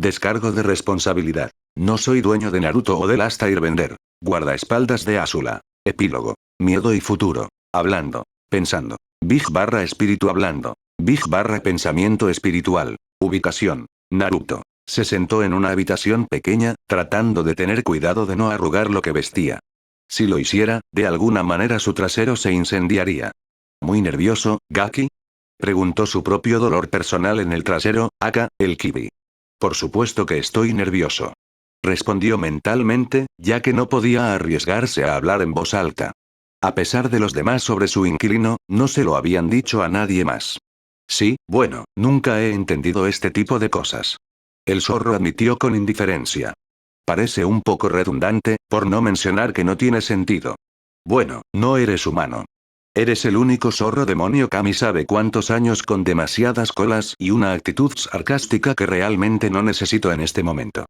Descargo de responsabilidad. No soy dueño de Naruto o de Last Airbender. Guardaespaldas de Azula. Epílogo. Miedo y futuro. Hablando. Pensando. Big barra espíritu hablando. Big barra pensamiento espiritual. Ubicación. Naruto. Se sentó en una habitación pequeña, tratando de tener cuidado de no arrugar lo que vestía. Si lo hiciera, de alguna manera su trasero se incendiaría. ¿Muy nervioso, Gaki? Preguntó su propio dolor personal en el trasero, aka, el kibi. Por supuesto que estoy nervioso. Respondió mentalmente, ya que no podía arriesgarse a hablar en voz alta. A pesar de los demás sobre su inquilino, no se lo habían dicho a nadie más. Sí, bueno, nunca he entendido este tipo de cosas. El zorro admitió con indiferencia. Parece un poco redundante, por no mencionar que no tiene sentido. Bueno, no eres humano. Eres el único zorro demonio Kami sabe cuántos años con demasiadas colas y una actitud sarcástica que realmente no necesito en este momento.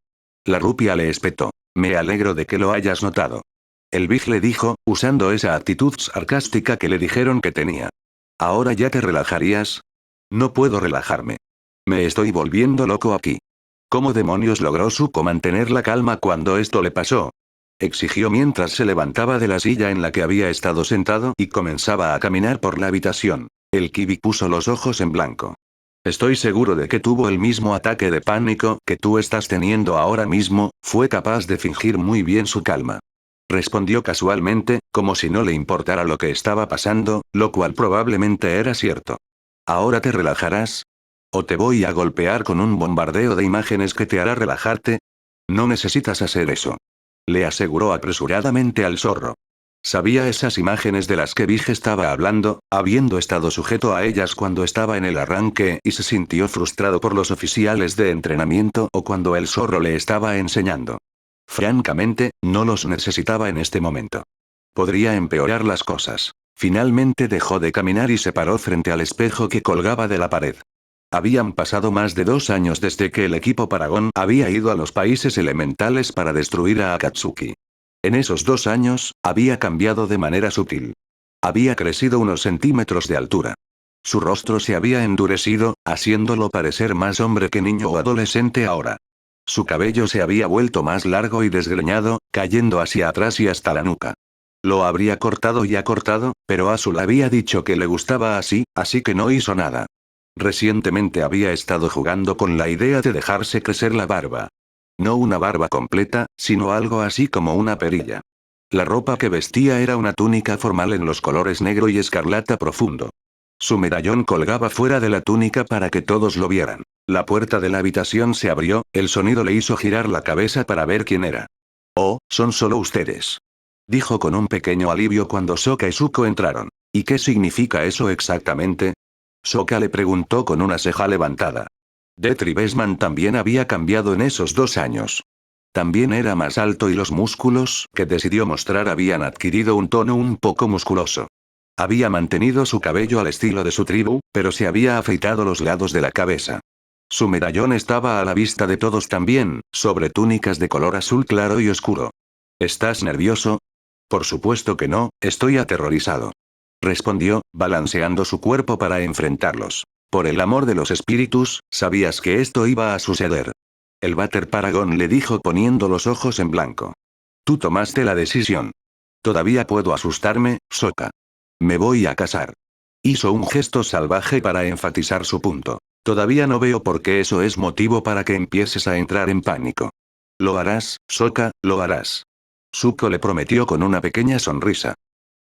La rupia le espetó. Me alegro de que lo hayas notado. El Big le dijo, usando esa actitud sarcástica que le dijeron que tenía. ¿Ahora ya te relajarías? No puedo relajarme. Me estoy volviendo loco aquí. ¿Cómo demonios logró Zuko mantener la calma cuando esto le pasó? Exigió mientras se levantaba de la silla en la que había estado sentado y comenzaba a caminar por la habitación. El Kibi puso los ojos en blanco. Estoy seguro de que tuvo el mismo ataque de pánico que tú estás teniendo ahora mismo, fue capaz de fingir muy bien su calma. Respondió casualmente, como si no le importara lo que estaba pasando, lo cual probablemente era cierto. ¿Ahora te relajarás? ¿O te voy a golpear con un bombardeo de imágenes que te hará relajarte? No necesitas hacer eso. Le aseguró apresuradamente al zorro. Sabía esas imágenes de las que Big estaba hablando, habiendo estado sujeto a ellas cuando estaba en el arranque y se sintió frustrado por los oficiales de entrenamiento o cuando el zorro le estaba enseñando. Francamente, no los necesitaba en este momento. Podría empeorar las cosas. Finalmente dejó de caminar y se paró frente al espejo que colgaba de la pared. Habían pasado más de 2 años desde que el equipo Paragon había ido a los países elementales para destruir a Akatsuki. En esos 2 años, había cambiado de manera sutil. Había crecido unos centímetros de altura. Su rostro se había endurecido, haciéndolo parecer más hombre que niño o adolescente ahora. Su cabello se había vuelto más largo y desgreñado, cayendo hacia atrás y hasta la nuca. Lo habría cortado y acortado, pero Azul había dicho que le gustaba así que no hizo nada. Recientemente había estado jugando con la idea de dejarse crecer la barba. No una barba completa, sino algo así como una perilla. La ropa que vestía era una túnica formal en los colores negro y escarlata profundo. Su medallón colgaba fuera de la túnica para que todos lo vieran. La puerta de la habitación se abrió, el sonido le hizo girar la cabeza para ver quién era. Oh, son solo ustedes. Dijo con un pequeño alivio cuando Sokka y Zuko entraron. ¿Y qué significa eso exactamente? Sokka le preguntó con una ceja levantada. Detri Besman también había cambiado en esos 2 años. También era más alto y los músculos que decidió mostrar habían adquirido un tono un poco musculoso. Había mantenido su cabello al estilo de su tribu, pero se había afeitado los lados de la cabeza. Su medallón estaba a la vista de todos también, sobre túnicas de color azul claro y oscuro. ¿Estás nervioso? Por supuesto que no, estoy aterrorizado. Respondió, balanceando su cuerpo para enfrentarlos. Por el amor de los espíritus, sabías que esto iba a suceder. El Vater Paragon le dijo poniendo los ojos en blanco. Tú tomaste la decisión. Todavía puedo asustarme, Sokka. Me voy a casar. Hizo un gesto salvaje para enfatizar su punto. Todavía no veo por qué eso es motivo para que empieces a entrar en pánico. Lo harás, Sokka, lo harás. Zuko le prometió con una pequeña sonrisa.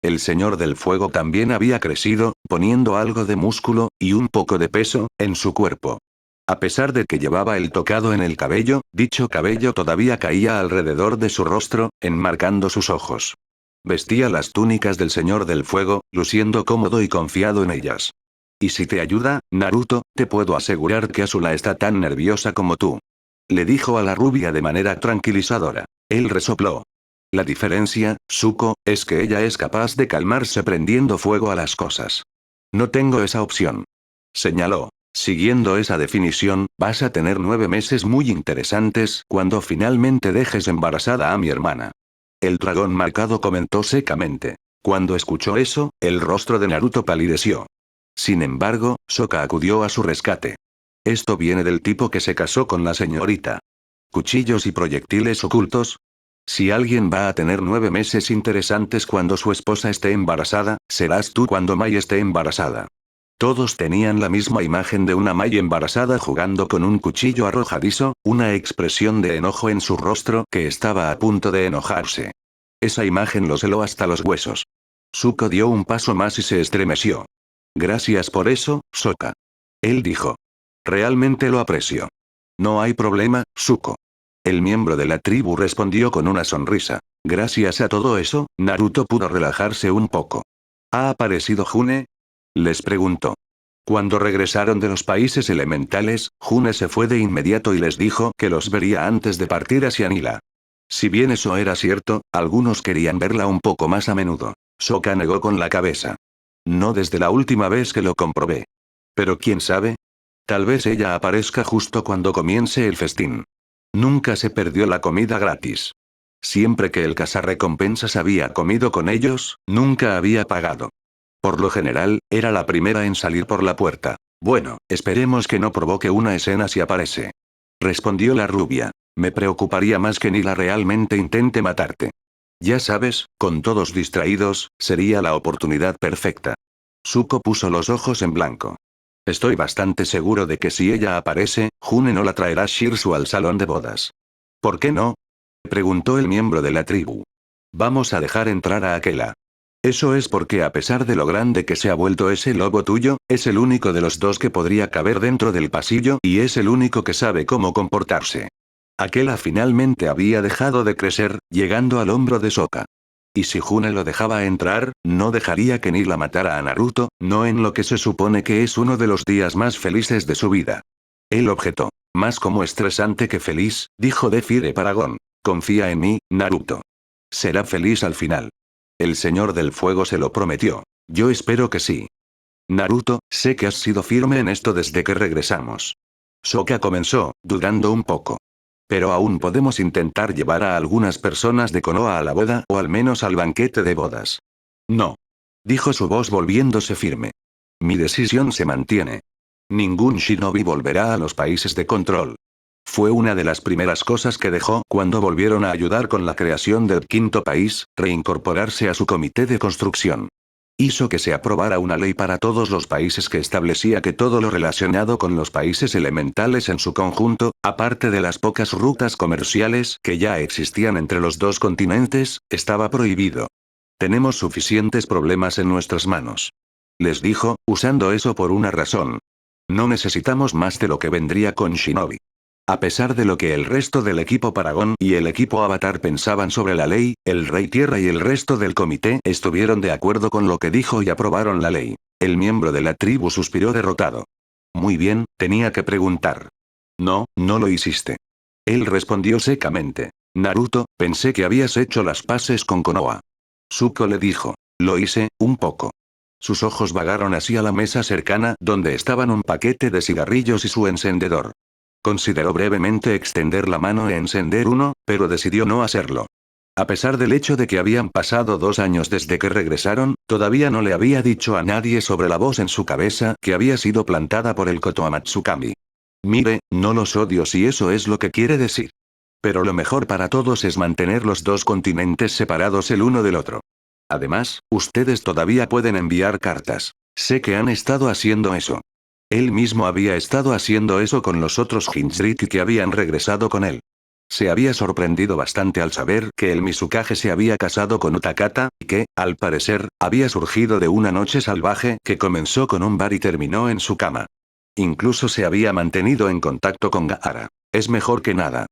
El Señor del Fuego también había crecido, poniendo algo de músculo, y un poco de peso, en su cuerpo. A pesar de que llevaba el tocado en el cabello, dicho cabello todavía caía alrededor de su rostro, enmarcando sus ojos. Vestía las túnicas del Señor del Fuego, luciendo cómodo y confiado en ellas. Y si te ayuda, Naruto, te puedo asegurar que Azula está tan nerviosa como tú. Le dijo a la rubia de manera tranquilizadora. Él resopló. La diferencia, Zuko, es que ella es capaz de calmarse prendiendo fuego a las cosas. No tengo esa opción. Señaló. Siguiendo esa definición, vas a tener 9 meses muy interesantes cuando finalmente dejes embarazada a mi hermana. El dragón marcado comentó secamente. Cuando escuchó eso, el rostro de Naruto palideció. Sin embargo, Sokka acudió a su rescate. Esto viene del tipo que se casó con la señorita. ¿Cuchillos y proyectiles ocultos? Si alguien va a tener 9 meses interesantes cuando su esposa esté embarazada, serás tú cuando Mai esté embarazada. Todos tenían la misma imagen de una Mai embarazada jugando con un cuchillo arrojadizo, una expresión de enojo en su rostro que estaba a punto de enojarse. Esa imagen los heló hasta los huesos. Zuko dio un paso más y se estremeció. Gracias por eso, Sokka. Él dijo. Realmente lo aprecio. No hay problema, Zuko. El miembro de la tribu respondió con una sonrisa. Gracias a todo eso, Naruto pudo relajarse un poco. ¿Ha aparecido June? Les preguntó. Cuando regresaron de los países elementales, June se fue de inmediato y les dijo que los vería antes de partir hacia Nila. Si bien eso era cierto, algunos querían verla un poco más a menudo. Sokka negó con la cabeza. No desde la última vez que lo comprobé. Pero quién sabe. Tal vez ella aparezca justo cuando comience el festín. Nunca se perdió la comida gratis. Siempre que el cazarrecompensas había comido con ellos, nunca había pagado. Por lo general, era la primera en salir por la puerta. Bueno, esperemos que no provoque una escena si aparece. Respondió la rubia. Me preocuparía más que Nila realmente intente matarte. Ya sabes, con todos distraídos, sería la oportunidad perfecta. Zuko puso los ojos en blanco. Estoy bastante seguro de que si ella aparece, June no la traerá Shirsu al salón de bodas. ¿Por qué no? Preguntó el miembro de la tribu. Vamos a dejar entrar a Akela. Eso es porque a pesar de lo grande que se ha vuelto ese lobo tuyo, es el único de los dos que podría caber dentro del pasillo y es el único que sabe cómo comportarse. Akela finalmente había dejado de crecer, llegando al hombro de Sokka. Y si June lo dejaba entrar, no dejaría que Nila matara a Naruto, no en lo que se supone que es uno de los días más felices de su vida. Él objetó. Más como estresante que feliz, dijo Defire Paragon. Confía en mí, Naruto. Será feliz al final. El Señor del Fuego se lo prometió. Yo espero que sí. Naruto, sé que has sido firme en esto desde que regresamos. Sokka comenzó, dudando un poco. Pero aún podemos intentar llevar a algunas personas de Konoha a la boda o al menos al banquete de bodas. No. Dijo su voz volviéndose firme. Mi decisión se mantiene. Ningún shinobi volverá a los países de control. Fue una de las primeras cosas que dejó cuando volvieron a ayudar con la creación del quinto país, reincorporarse a su comité de construcción. Hizo que se aprobara una ley para todos los países que establecía que todo lo relacionado con los países elementales en su conjunto, aparte de las pocas rutas comerciales que ya existían entre los dos continentes, estaba prohibido. Tenemos suficientes problemas en nuestras manos. Les dijo, usando eso por una razón. No necesitamos más de lo que vendría con Shinobi. A pesar de lo que el resto del equipo Paragon y el equipo Avatar pensaban sobre la ley, el Rey Tierra y el resto del comité estuvieron de acuerdo con lo que dijo y aprobaron la ley. El miembro de la tribu suspiró derrotado. Muy bien, tenía que preguntar. No, no lo hiciste. Él respondió secamente. Naruto, pensé que habías hecho las paces con Konoha. Zuko le dijo. Lo hice, un poco. Sus ojos vagaron hacia la mesa cercana donde estaban un paquete de cigarrillos y su encendedor. Consideró brevemente extender la mano e encender uno, pero decidió no hacerlo. A pesar del hecho de que habían pasado 2 años desde que regresaron, todavía no le había dicho a nadie sobre la voz en su cabeza que había sido plantada por el Kotoamatsukami. Mire, no los odio si eso es lo que quiere decir. Pero lo mejor para todos es mantener los dos continentes separados el uno del otro. Además, ustedes todavía pueden enviar cartas. Sé que han estado haciendo eso. Él mismo había estado haciendo eso con los otros Jinchuriki que habían regresado con él. Se había sorprendido bastante al saber que el Mizukage se había casado con Utakata, y que, al parecer, había surgido de una noche salvaje que comenzó con un bar y terminó en su cama. Incluso se había mantenido en contacto con Gaara. Es mejor que nada.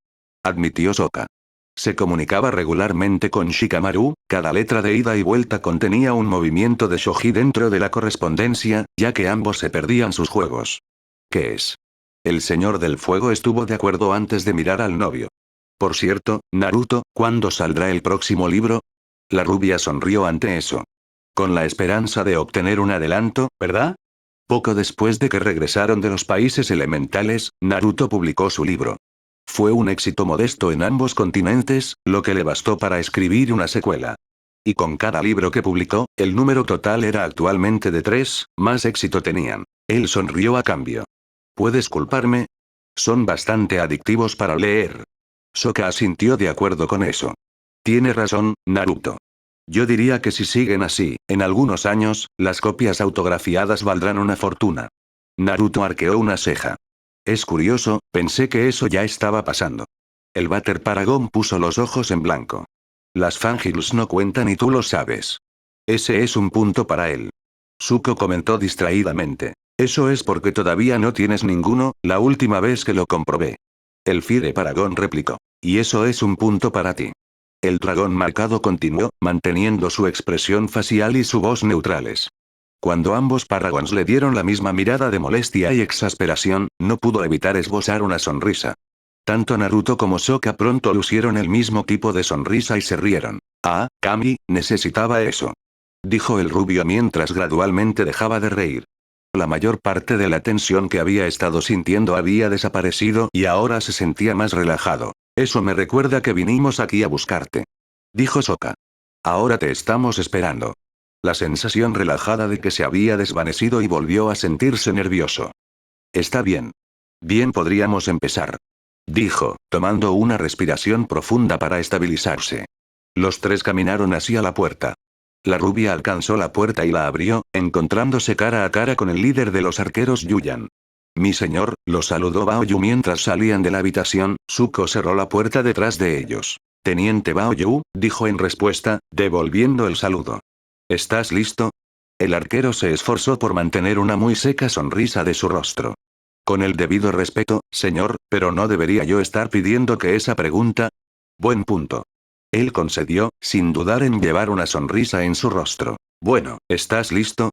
Admitió Sokka. Se comunicaba regularmente con Shikamaru, cada letra de ida y vuelta contenía un movimiento de shoji dentro de la correspondencia, ya que ambos se perdían sus juegos. ¿Qué es? El Señor del Fuego estuvo de acuerdo antes de mirar al novio. Por cierto, Naruto, ¿cuándo saldrá el próximo libro? La rubia sonrió ante eso. Con la esperanza de obtener un adelanto, ¿verdad? Poco después de que regresaron de los países elementales, Naruto publicó su libro. Fue un éxito modesto en ambos continentes, lo que le bastó para escribir una secuela. Y con cada libro que publicó, el número total era actualmente de 3, más éxito tenían. Él sonrió a cambio. ¿Puedes culparme? Son bastante adictivos para leer. Sokka asintió de acuerdo con eso. Tiene razón, Naruto. Yo diría que si siguen así, en algunos años, las copias autografiadas valdrán una fortuna. Naruto arqueó una ceja. Es curioso, pensé que eso ya estaba pasando. El Vater Paragon puso los ojos en blanco. Las Fangirls no cuentan y tú lo sabes. Ese es un punto para él. Zuko comentó distraídamente. Eso es porque todavía no tienes ninguno, la última vez que lo comprobé. El Fire Paragon replicó. Y eso es un punto para ti. El dragón marcado continuó, manteniendo su expresión facial y su voz neutrales. Cuando ambos Paragons le dieron la misma mirada de molestia y exasperación, no pudo evitar esbozar una sonrisa. Tanto Naruto como Sokka pronto lucieron el mismo tipo de sonrisa y se rieron. Ah, Kami, necesitaba eso. Dijo el rubio mientras gradualmente dejaba de reír. La mayor parte de la tensión que había estado sintiendo había desaparecido y ahora se sentía más relajado. Eso me recuerda que vinimos aquí a buscarte. Dijo Sokka. Ahora te estamos esperando. La sensación relajada de que se había desvanecido y volvió a sentirse nervioso. Está bien. Bien, podríamos empezar. Dijo, tomando una respiración profunda para estabilizarse. Los tres caminaron hacia la puerta. La rubia alcanzó la puerta y la abrió, encontrándose cara a cara con el líder de los arqueros Yuyan. Mi señor, lo saludó Baoyu mientras salían de la habitación. Zuko cerró la puerta detrás de ellos. Teniente Baoyu, dijo en respuesta, devolviendo el saludo. ¿Estás listo? El arquero se esforzó por mantener una muy seca sonrisa de su rostro. Con el debido respeto, señor, pero no debería yo estar pidiendo que esa pregunta. Buen punto. Él concedió, sin dudar en llevar una sonrisa en su rostro. Bueno, ¿estás listo?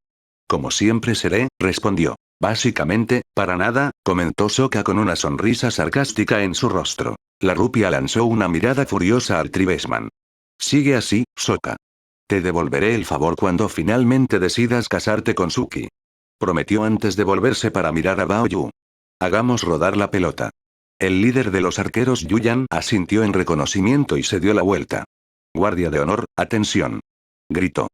Como siempre seré, respondió. Básicamente, para nada, comentó Sokka con una sonrisa sarcástica en su rostro. La rupia lanzó una mirada furiosa al Tribesman. Sigue así, Sokka. Te devolveré el favor cuando finalmente decidas casarte con Suki. Prometió antes de volverse para mirar a Baoyu. Hagamos rodar la pelota. El líder de los arqueros Yuyan asintió en reconocimiento y se dio la vuelta. Guardia de honor, atención. Gritó.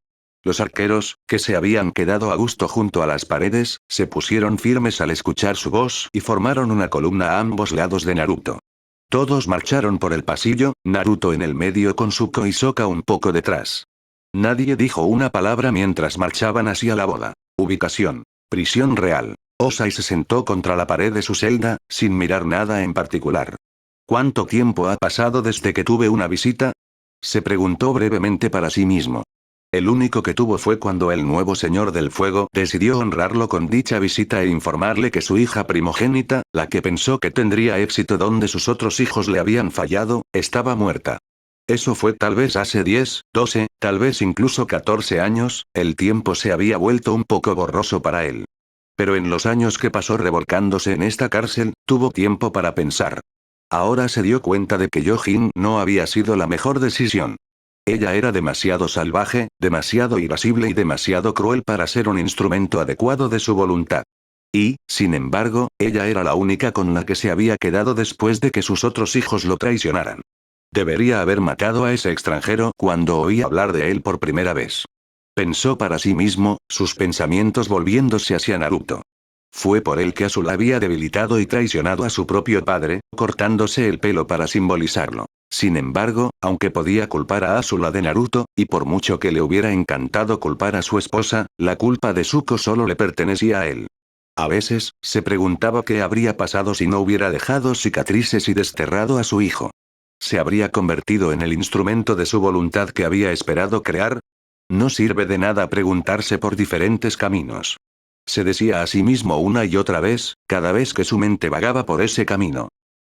Los arqueros, que se habían quedado a gusto junto a las paredes, se pusieron firmes al escuchar su voz y formaron una columna a ambos lados de Naruto. Todos marcharon por el pasillo, Naruto en el medio con Zuko y Sokka un poco detrás. Nadie dijo una palabra mientras marchaban hacia la boda. Ubicación. Prisión real. Osai se sentó contra la pared de su celda, sin mirar nada en particular. ¿Cuánto tiempo ha pasado desde que tuve una visita? Se preguntó brevemente para sí mismo. El único que tuvo fue cuando el nuevo Señor del Fuego decidió honrarlo con dicha visita e informarle que su hija primogénita, la que pensó que tendría éxito donde sus otros hijos le habían fallado, estaba muerta. Eso fue tal vez hace 10, 12, tal vez incluso 14 años, el tiempo se había vuelto un poco borroso para él. Pero en los años que pasó revolcándose en esta cárcel, tuvo tiempo para pensar. Ahora se dio cuenta de que Yo-Jin no había sido la mejor decisión. Ella era demasiado salvaje, demasiado irascible y demasiado cruel para ser un instrumento adecuado de su voluntad. Y, sin embargo, ella era la única con la que se había quedado después de que sus otros hijos lo traicionaran. Debería haber matado a ese extranjero cuando oí hablar de él por primera vez. Pensó para sí mismo, sus pensamientos volviéndose hacia Naruto. Fue por él que Azula había debilitado y traicionado a su propio padre, cortándose el pelo para simbolizarlo. Sin embargo, aunque podía culpar a Azula de Naruto, y por mucho que le hubiera encantado culpar a su esposa, la culpa de Zuko solo le pertenecía a él. A veces, se preguntaba qué habría pasado si no hubiera dejado cicatrices y desterrado a su hijo. ¿Se habría convertido en el instrumento de su voluntad que había esperado crear? No sirve de nada preguntarse por diferentes caminos. Se decía a sí mismo una y otra vez, cada vez que su mente vagaba por ese camino.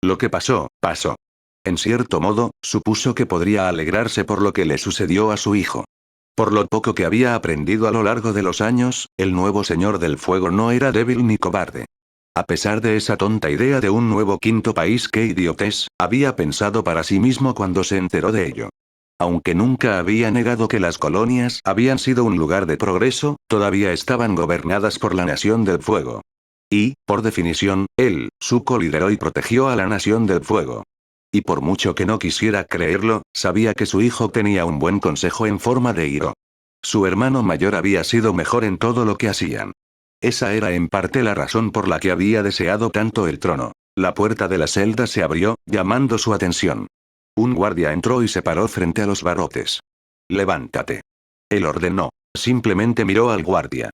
Lo que pasó, pasó. En cierto modo, supuso que podría alegrarse por lo que le sucedió a su hijo. Por lo poco que había aprendido a lo largo de los años, el nuevo Señor del Fuego no era débil ni cobarde. A pesar de esa tonta idea de un nuevo quinto país, qué idiotez, había pensado para sí mismo cuando se enteró de ello. Aunque nunca había negado que las colonias habían sido un lugar de progreso, todavía estaban gobernadas por la Nación del Fuego. Y, por definición, él, Zuko lideró y protegió a la Nación del Fuego. Y por mucho que no quisiera creerlo, sabía que su hijo tenía un buen consejo en forma de Hiro. Su hermano mayor había sido mejor en todo lo que hacían. Esa era en parte la razón por la que había deseado tanto el trono. La puerta de la celda se abrió, llamando su atención. Un guardia entró y se paró frente a los barrotes. «Levántate». Él ordenó. Simplemente miró al guardia.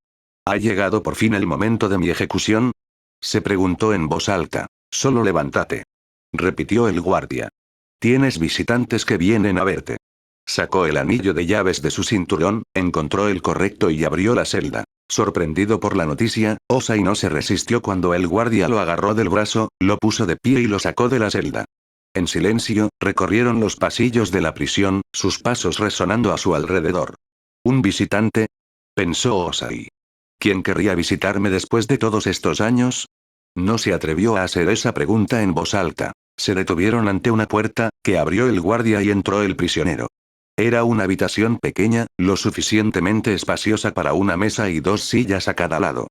¿Ha llegado por fin el momento de mi ejecución?, se preguntó en voz alta. «Solo levántate», repitió el guardia. «Tienes visitantes que vienen a verte». Sacó el anillo de llaves de su cinturón, encontró el correcto y abrió la celda. Sorprendido por la noticia, Osai no se resistió cuando el guardia lo agarró del brazo, lo puso de pie y lo sacó de la celda. En silencio, recorrieron los pasillos de la prisión, sus pasos resonando a su alrededor. ¿Un visitante?, pensó Osai. ¿Quién querría visitarme después de todos estos años? No se atrevió a hacer esa pregunta en voz alta. Se detuvieron ante una puerta, que abrió el guardia y entró el prisionero. Era una habitación pequeña, lo suficientemente espaciosa para una mesa y 2 sillas a cada lado.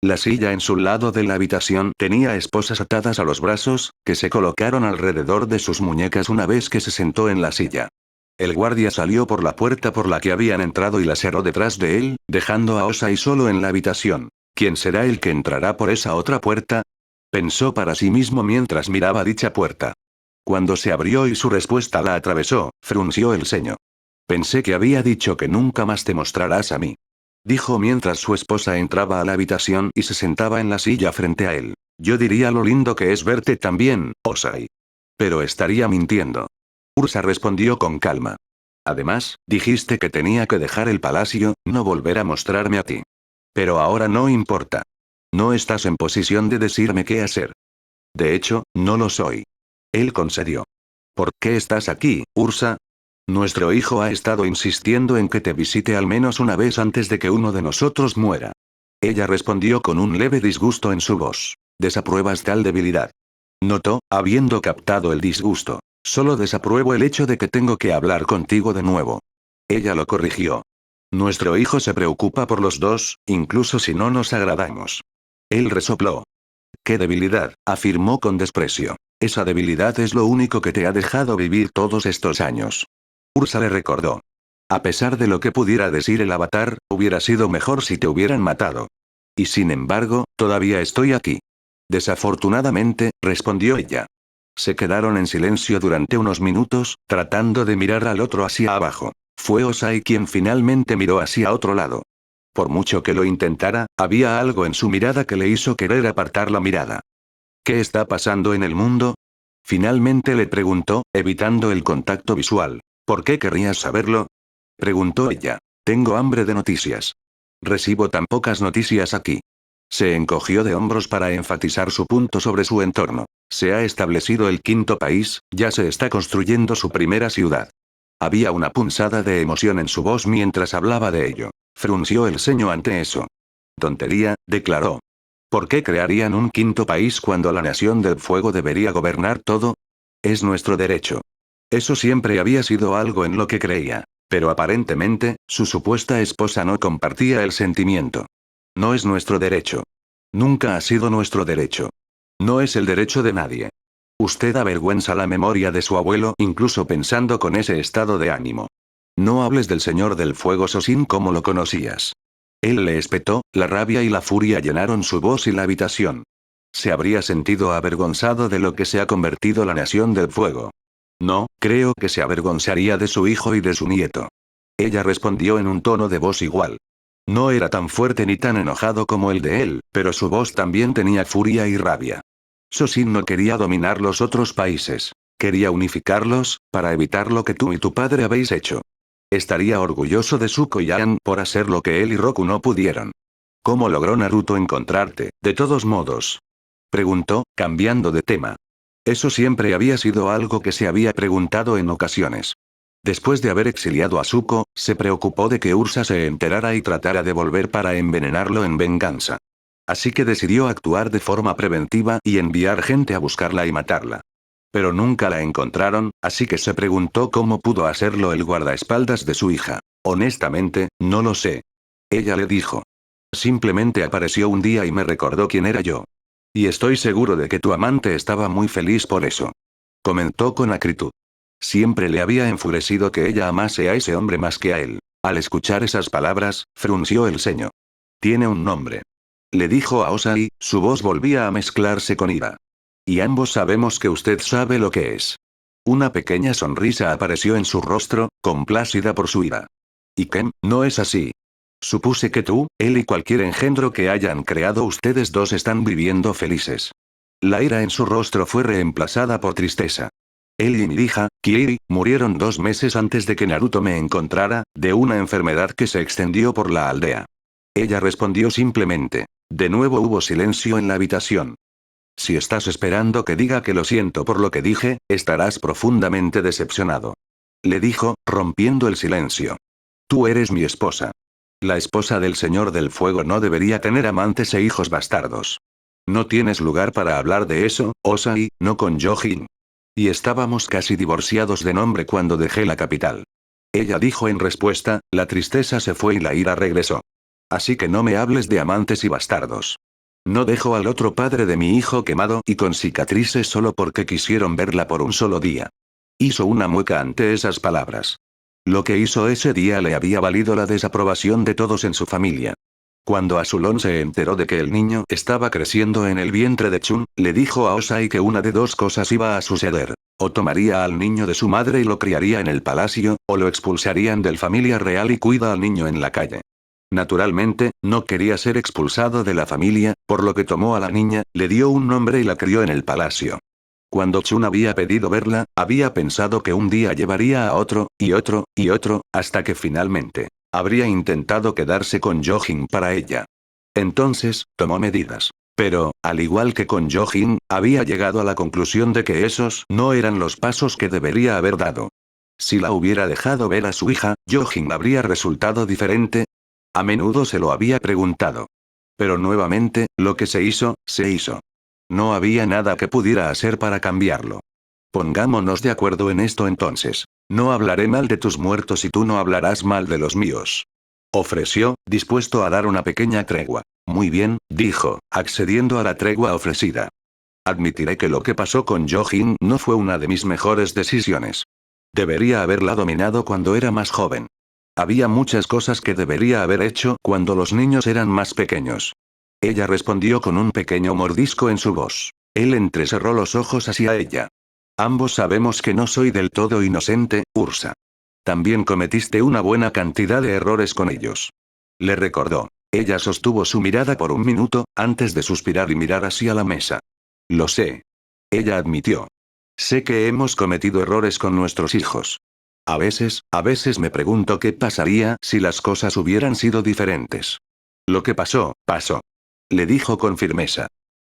La silla en su lado de la habitación tenía esposas atadas a los brazos, que se colocaron alrededor de sus muñecas una vez que se sentó en la silla. El guardia salió por la puerta por la que habían entrado y la cerró detrás de él, dejando a Osai solo en la habitación. ¿Quién será el que entrará por esa otra puerta?, pensó para sí mismo mientras miraba dicha puerta. Cuando se abrió y su respuesta la atravesó, frunció el ceño. «Pensé que había dicho que nunca más te mostrarás a mí», dijo mientras su esposa entraba a la habitación y se sentaba en la silla frente a él. «Yo diría lo lindo que es verte también, Osai. Pero estaría mintiendo». Ursa respondió con calma. «Además, dijiste que tenía que dejar el palacio, no volver a mostrarme a ti. Pero ahora no importa. No estás en posición de decirme qué hacer. De hecho, no lo soy». Él concedió. «¿Por qué estás aquí, Ursa? Nuestro hijo ha estado insistiendo en que te visite al menos una vez antes de que uno de nosotros muera». Ella respondió con un leve disgusto en su voz. «¿Desapruebas tal debilidad?». Notó, habiendo captado el disgusto. «Solo desapruebo el hecho de que tengo que hablar contigo de nuevo». Ella lo corrigió. «Nuestro hijo se preocupa por los dos, incluso si no nos agradamos». Él resopló. «¿Qué debilidad?», afirmó con desprecio. «Esa debilidad es lo único que te ha dejado vivir todos estos años». Ursa le recordó. «A pesar de lo que pudiera decir el avatar, hubiera sido mejor si te hubieran matado. Y sin embargo, todavía estoy aquí». «Desafortunadamente», respondió ella. Se quedaron en silencio durante unos minutos, tratando de mirar al otro hacia abajo. Fue Osai quien finalmente miró hacia otro lado. Por mucho que lo intentara, había algo en su mirada que le hizo querer apartar la mirada. «¿Qué está pasando en el mundo?», finalmente le preguntó, evitando el contacto visual. «¿Por qué querrías saberlo?», preguntó ella. «Tengo hambre de noticias. Recibo tan pocas noticias aquí». Se encogió de hombros para enfatizar su punto sobre su entorno. «Se ha establecido el 5.º país, ya se está construyendo su primera ciudad». Había una punzada de emoción en su voz mientras hablaba de ello. Frunció el ceño ante eso. «Tontería», declaró. «¿Por qué crearían un 5.º país cuando la Nación del Fuego debería gobernar todo? Es nuestro derecho». Eso siempre había sido algo en lo que creía. Pero aparentemente, su supuesta esposa no compartía el sentimiento. «No es nuestro derecho. Nunca ha sido nuestro derecho. No es el derecho de nadie». Usted avergüenza la memoria de su abuelo incluso pensando con ese estado de ánimo. No hables del Señor del Fuego Sosin como lo conocías. Él le espetó, la rabia y la furia llenaron su voz y la habitación. Se habría sentido avergonzado de lo que se ha convertido la Nación del Fuego. No, creo que se avergonzaría de su hijo y de su nieto. Ella respondió en un tono de voz igual. No era tan fuerte ni tan enojado como el de él, pero su voz también tenía furia y rabia. Sosin no quería dominar los otros países. Quería unificarlos, para evitar lo que tú y tu padre habéis hecho. Estaría orgulloso de Zuko y Aang por hacer lo que él y Roku no pudieron. ¿Cómo logró Naruto encontrarte, de todos modos?, preguntó, cambiando de tema. Eso siempre había sido algo que se había preguntado en ocasiones. Después de haber exiliado a Zuko, se preocupó de que Ursa se enterara y tratara de volver para envenenarlo en venganza. Así que decidió actuar de forma preventiva y enviar gente a buscarla y matarla. Pero nunca la encontraron, así que se preguntó cómo pudo hacerlo el guardaespaldas de su hija. «Honestamente, no lo sé». Ella le dijo. «Simplemente apareció un día y me recordó quién era yo. Y estoy seguro de que tu amante estaba muy feliz por eso», comentó con acritud. Siempre le había enfurecido que ella amase a ese hombre más que a él. Al escuchar esas palabras, frunció el ceño. «Tiene un nombre». Le dijo a Osai, su voz volvía a mezclarse con ira. Y ambos sabemos que usted sabe lo que es. Una pequeña sonrisa apareció en su rostro, complacida por su ira. ¿Y Ken, no es así? Supuse que tú, él y cualquier engendro que hayan creado ustedes dos están viviendo felices. La ira en su rostro fue reemplazada por tristeza. Él y mi hija, Kiiri, murieron 2 meses antes de que Naruto me encontrara, de una enfermedad que se extendió por la aldea. Ella respondió simplemente. De nuevo hubo silencio en la habitación. Si estás esperando que diga que lo siento por lo que dije, estarás profundamente decepcionado. Le dijo, rompiendo el silencio. Tú eres mi esposa. La esposa del Señor del Fuego no debería tener amantes e hijos bastardos. No tienes lugar para hablar de eso, Osai, no con Yojin. Y estábamos casi divorciados de nombre cuando dejé la capital. Ella dijo en respuesta, la tristeza se fue y la ira regresó. Así que no me hables de amantes y bastardos. No dejo al otro padre de mi hijo quemado y con cicatrices solo porque quisieron verla por un solo día. Hizo una mueca ante esas palabras. Lo que hizo ese día le había valido la desaprobación de todos en su familia. Cuando Azulón se enteró de que el niño estaba creciendo en el vientre de Chun, le dijo a Osai que una de dos cosas iba a suceder. O tomaría al niño de su madre y lo criaría en el palacio, o lo expulsarían del familia real y cuida al niño en la calle. Naturalmente, no quería ser expulsado de la familia, por lo que tomó a la niña, le dio un nombre y la crió en el palacio. Cuando Chun había pedido verla, había pensado que un día llevaría a otro, y otro, y otro, hasta que finalmente, habría intentado quedarse con Yojin para ella. Entonces, tomó medidas. Pero, al igual que con Yojin, había llegado a la conclusión de que esos no eran los pasos que debería haber dado. Si la hubiera dejado ver a su hija, Yojin habría resultado diferente. A menudo se lo había preguntado. Pero nuevamente, lo que se hizo, se hizo. No había nada que pudiera hacer para cambiarlo. Pongámonos de acuerdo en esto entonces. No hablaré mal de tus muertos y tú no hablarás mal de los míos. Ofreció, dispuesto a dar una pequeña tregua. Muy bien, dijo, accediendo a la tregua ofrecida. Admitiré que lo que pasó con Yojin no fue una de mis mejores decisiones. Debería haberla dominado cuando era más joven. Había muchas cosas que debería haber hecho cuando los niños eran más pequeños. Ella respondió con un pequeño mordisco en su voz. Él entrecerró los ojos hacia ella. Ambos sabemos que no soy del todo inocente, Ursa. También cometiste una buena cantidad de errores con ellos. Le recordó. Ella sostuvo su mirada por un minuto, antes de suspirar y mirar hacia la mesa. Lo sé. Ella admitió. Sé que hemos cometido errores con nuestros hijos. A veces me pregunto qué pasaría si las cosas hubieran sido diferentes. Lo que pasó, pasó. Le dijo con firmeza.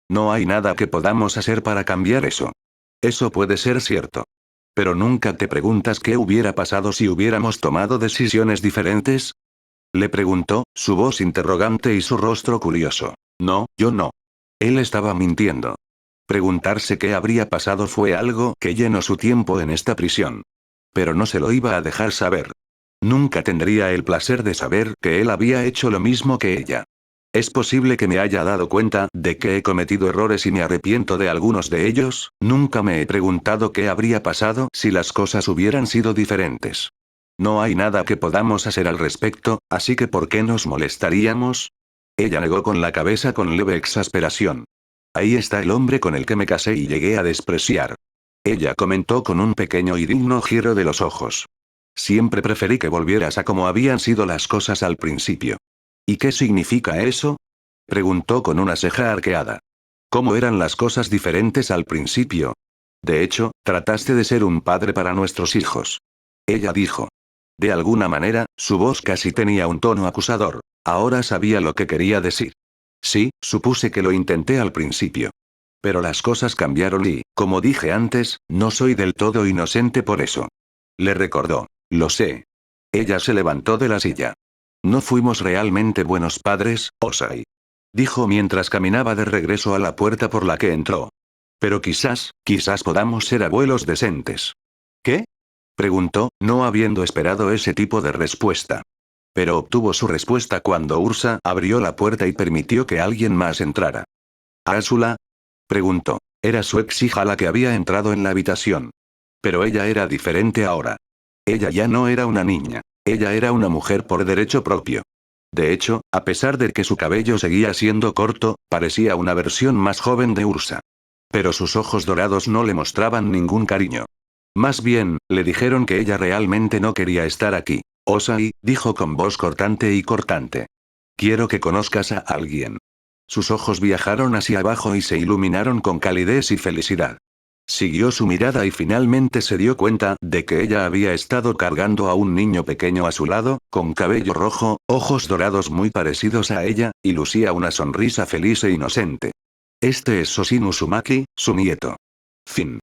No hay nada que podamos hacer para cambiar eso. Eso puede ser cierto. Pero nunca te preguntas qué hubiera pasado si hubiéramos tomado decisiones diferentes. Le preguntó, su voz interrogante y su rostro curioso. No, yo no. Él estaba mintiendo. Preguntarse qué habría pasado fue algo que llenó su tiempo en esta prisión. Pero no se lo iba a dejar saber. Nunca tendría el placer de saber que él había hecho lo mismo que ella. Es posible que me haya dado cuenta de que he cometido errores y me arrepiento de algunos de ellos. Nunca me he preguntado qué habría pasado si las cosas hubieran sido diferentes. No hay nada que podamos hacer al respecto, así que ¿por qué nos molestaríamos? Ella negó con la cabeza con leve exasperación. Ahí está el hombre con el que me casé y llegué a despreciar. Ella comentó con un pequeño y digno giro de los ojos. Siempre preferí que volvieras a como habían sido las cosas al principio. ¿Y qué significa eso? Preguntó con una ceja arqueada. ¿Cómo eran las cosas diferentes al principio? De hecho, trataste de ser un padre para nuestros hijos. Ella dijo. De alguna manera, su voz casi tenía un tono acusador. Ahora sabía lo que quería decir. Sí, supuse que lo intenté al principio. Pero las cosas cambiaron y, como dije antes, no soy del todo inocente por eso. Le recordó. Lo sé. Ella se levantó de la silla. No fuimos realmente buenos padres, Osai. Dijo mientras caminaba de regreso a la puerta por la que entró. Pero quizás podamos ser abuelos decentes. ¿Qué? Preguntó, no habiendo esperado ese tipo de respuesta. Pero obtuvo su respuesta cuando Ursa abrió la puerta y permitió que alguien más entrara. ¿Azula? Preguntó. Era su ex hija la que había entrado en la habitación. Pero ella era diferente ahora. Ella ya no era una niña. Ella era una mujer por derecho propio. De hecho, a pesar de que su cabello seguía siendo corto, parecía una versión más joven de Ursa. Pero sus ojos dorados no le mostraban ningún cariño. Más bien, le dijeron que ella realmente no quería estar aquí. Osai, dijo con voz cortante y cortante. Quiero que conozcas a alguien. Sus ojos viajaron hacia abajo y se iluminaron con calidez y felicidad. Siguió su mirada y finalmente se dio cuenta de que ella había estado cargando a un niño pequeño a su lado, con cabello rojo, ojos dorados muy parecidos a ella, y lucía una sonrisa feliz e inocente. Este es Soshin Uzumaki, su nieto. Fin.